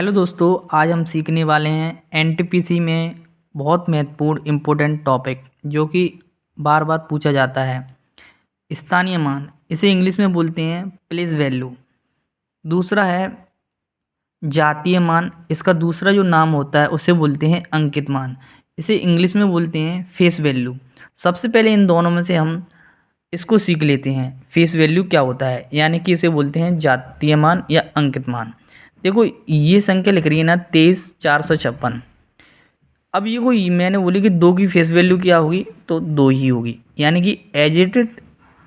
Hello दोस्तों, आज हम सीखने वाले हैं एनटीपीसी में बहुत महत्वपूर्ण इम्पोर्टेंट टॉपिक जो कि बार बार पूछा जाता है। स्थानीय मान, इसे इंग्लिश में बोलते हैं प्लेस वैल्यू। दूसरा है जातीय मान, इसका दूसरा जो नाम होता है उसे बोलते हैं अंकित मान। इसे इंग्लिश में बोलते हैं फेस वैल्यू। सबसे पहले इन दोनों में से हम इसको सीख लेते हैं। फेस वैल्यू क्या होता है, यानी कि इसे बोलते हैं जातीय मान या अंकित मान। देखो ये संख्या लिख रही है ना 23,456। अब ये कोई मैंने बोली कि दो की फेस वैल्यू क्या होगी, तो दो ही होगी, यानी कि एज इट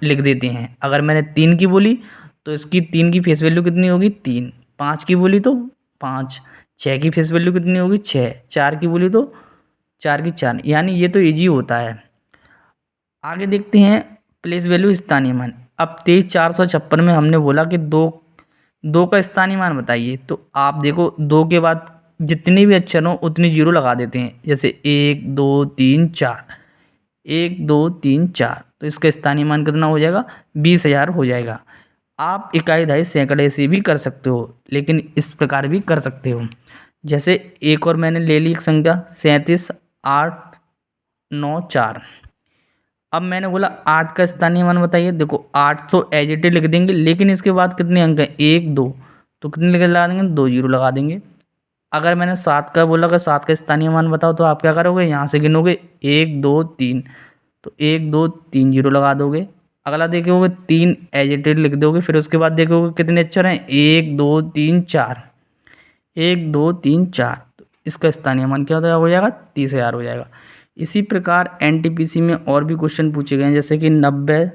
लिख देते हैं। अगर मैंने तीन की बोली तो इसकी तीन की फेस वैल्यू कितनी होगी, तीन। पाँच की बोली तो पाँच। छः की फेस वैल्यू कितनी होगी, छः। चार की बोली तो चार की चार, यानी ये तो ईजी होता है। आगे देखते हैं प्लेस वैल्यू स्थानीय मान। अब 23,456 में हमने बोला कि दो दो का स्थानीय मान बताइए, तो आप देखो दो के बाद जितने भी अक्षर हों उतनी जीरो लगा देते हैं। जैसे एक दो तीन चार, एक दो तीन चार, तो इसका स्थानीय मान कितना हो जाएगा, 20,000 हो जाएगा। आप इकाई दहाई सैकड़े से भी कर सकते हो, लेकिन इस प्रकार भी कर सकते हो। जैसे एक और मैंने ले ली एक संख्या 37,894। अब मैंने बोला 8 का स्थानीय मान बताइए। देखो 8 तो एज इट इज लिख देंगे, लेकिन इसके बाद कितने अंक हैं, एक दो, तो कितने लगा देंगे, दो जीरो लगा देंगे। अगर मैंने 7 का बोला कि 7 का स्थानीय मान बताओ, तो आप क्या करोगे, यहाँ से गिनोगे एक दो तीन, तो एक दो तीन जीरो लगा दोगे। अगला देखोगे तीन एज इट इज लिख दोगे, फिर उसके बाद देखोगे कितने अक्षर हैं, एक दो तीन चार, एक दो तीन चार, तो इसका स्थानीय मान क्या हो जाएगा, 30,000 हो जाएगा। इसी प्रकार एनटीपीसी में और भी क्वेश्चन पूछे गए हैं, जैसे कि 90,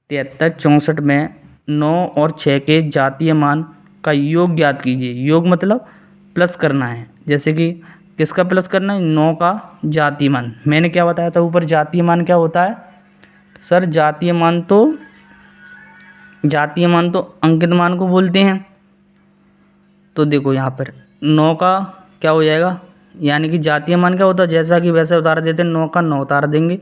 73, 64 में 9 और 6 के जातीय मान का योग ज्ञात कीजिए। योग मतलब प्लस करना है। जैसे कि किसका प्लस करना है, 9 का जातीय मान। मैंने क्या बताया था ऊपर, जातीय मान क्या होता है सर, जातीय मान तो अंकित मान को बोलते हैं। तो देखो यहाँ पर 9 का क्या हो जाएगा, यानी कि जातीय मान क्या होता है, जैसा कि वैसे उतार देते हैं, 9 का 9 उतार देंगे।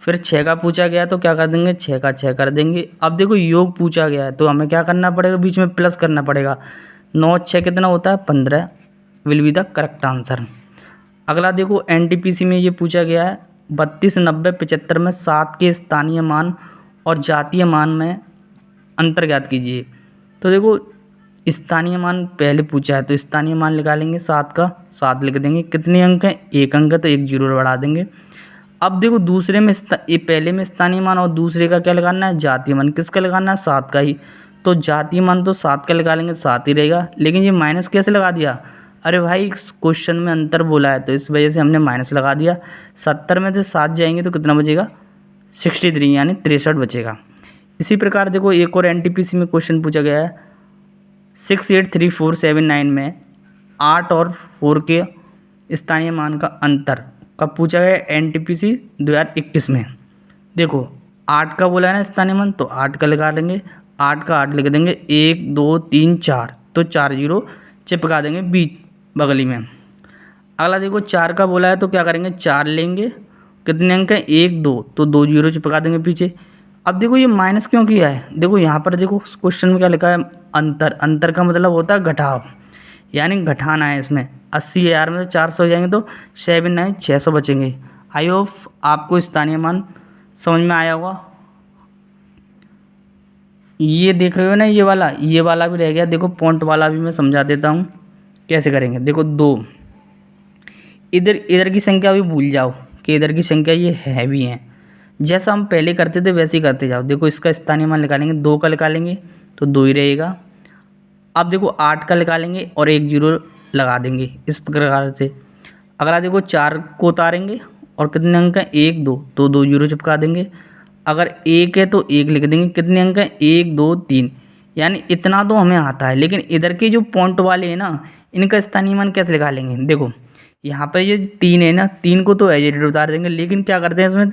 फिर 6 का पूछा गया तो क्या कर देंगे, 6 का 6 कर देंगे। अब देखो योग पूछा गया है तो हमें क्या करना पड़ेगा, बीच में प्लस करना पड़ेगा। 9 6 कितना होता है, 15 will be the correct answer. अगला देखो एनटीपीसी में ये पूछा गया है 32, 90, 75 में 7 के स्थानीय मान और जातीय मान में अंतर ज्ञात कीजिए। तो देखो स्थानीय मान पहले पूछा है तो स्थानीय मान निकालेंगे, 7 का 7 लिख देंगे। कितने अंक हैं, एक अंक है तो एक जीरो बढ़ा देंगे। अब देखो दूसरे में ये पहले में स्थानीय मान और दूसरे का क्या लगाना है, जातीय मान। किसका लगाना है, 7 का ही। तो जातीय मान तो 7 का लगा लेंगे, 7 ही रहेगा। लेकिन ये माइनस कैसे लगा दिया, अरे भाई क्वेश्चन में अंतर बोला है तो इस वजह से हमने माइनस लगा दिया। 70 में से 7 जाएंगे तो कितना बचेगा, 63, यानी 63 बचेगा। इसी प्रकार देखो एक और एनटीपीसी में क्वेश्चन पूछा गया है 683479 में 8 और 4 के स्थानीय मान का अंतर कब पूछा गया, एनटीपीसी 2021 में। देखो 8 का बोला है ना स्थानीय मान, तो 8 का लगा लेंगे, 8 का 8 लिख देंगे, 1 2 3 4, तो 4 जीरो चिपका देंगे बीच बगली में। अगला देखो 4 का बोला है तो क्या करेंगे, 4 लेंगे, कितने अंक हैं, 1 2, तो 2 जीरो चिपका देंगे पीछे। अब देखो ये माइनस क्यों किया है, देखो यहाँ पर देखो क्वेश्चन में क्या लिखा है, अंतर। अंतर का मतलब होता है घटाव, यानी घटाना है इसमें। 80,000 में से 400 हो जाएंगे तो 6,600 बचेंगे। आई होप आपको स्थानीय मान समझ में आया होगा। ये देख रहे हो ना, ये वाला भी रह गया। देखो पॉइंट वाला भी मैं समझा देता हूँ कैसे करेंगे। देखो दो, इधर इधर की संख्या भी भूल जाओ कि इधर की संख्या ये है भी हैं। जैसा हम पहले करते थे वैसे ही करते जाओ। देखो इसका स्थानीय मान निकालेंगे, 2 का निकालेंगे तो 2 ही रहेगा। अब देखो 8 का निकालेंगे और एक जीरो लगा देंगे इस प्रकार से। अगला देखो 4 को उतारेंगे और कितने अंक हैं, 1 2, तो 2 जीरो चिपका देंगे। अगर 1 है तो 1 लिख देंगे, कितने अंक हैं, 1 2 3, यानी इतना तो हमें आता है। लेकिन इधर के जो पॉइंट वाले हैं ना, इनका स्थानीय मान कैसे निकालेंगे। देखो यहाँ पर ये 3 है ना, 3 को तो एज इट इज उतार देंगे, लेकिन क्या करते हैं इसमें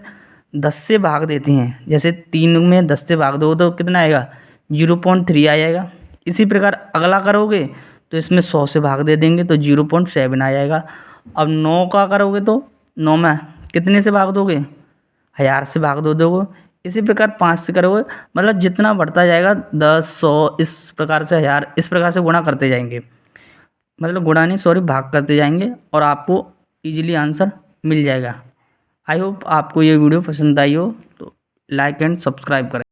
10 से भाग देते हैं। जैसे 3 में 10 से भाग दो तो कितना आएगा, 0.3 आ जाएगा। इसी प्रकार अगला करोगे तो इसमें 100 से भाग दे देंगे तो 0.7 आ जाएगा। अब 9 का करोगे तो 9 में कितने से भाग दोगे, 1000 से भाग दोगे। इसी प्रकार 5 से करोगे, मतलब जितना बढ़ता जाएगा 10 100 इस प्रकार से 1000 इस प्रकार से गुणा करते जाएंगे। मतलब गुणा नहीं, सॉरी, भाग करते जाएंगे और आपको इजीली आंसर मिल जाएगा। आई होप आपको ये वीडियो पसंद आई हो, तो लाइक एंड सब्सक्राइब करें।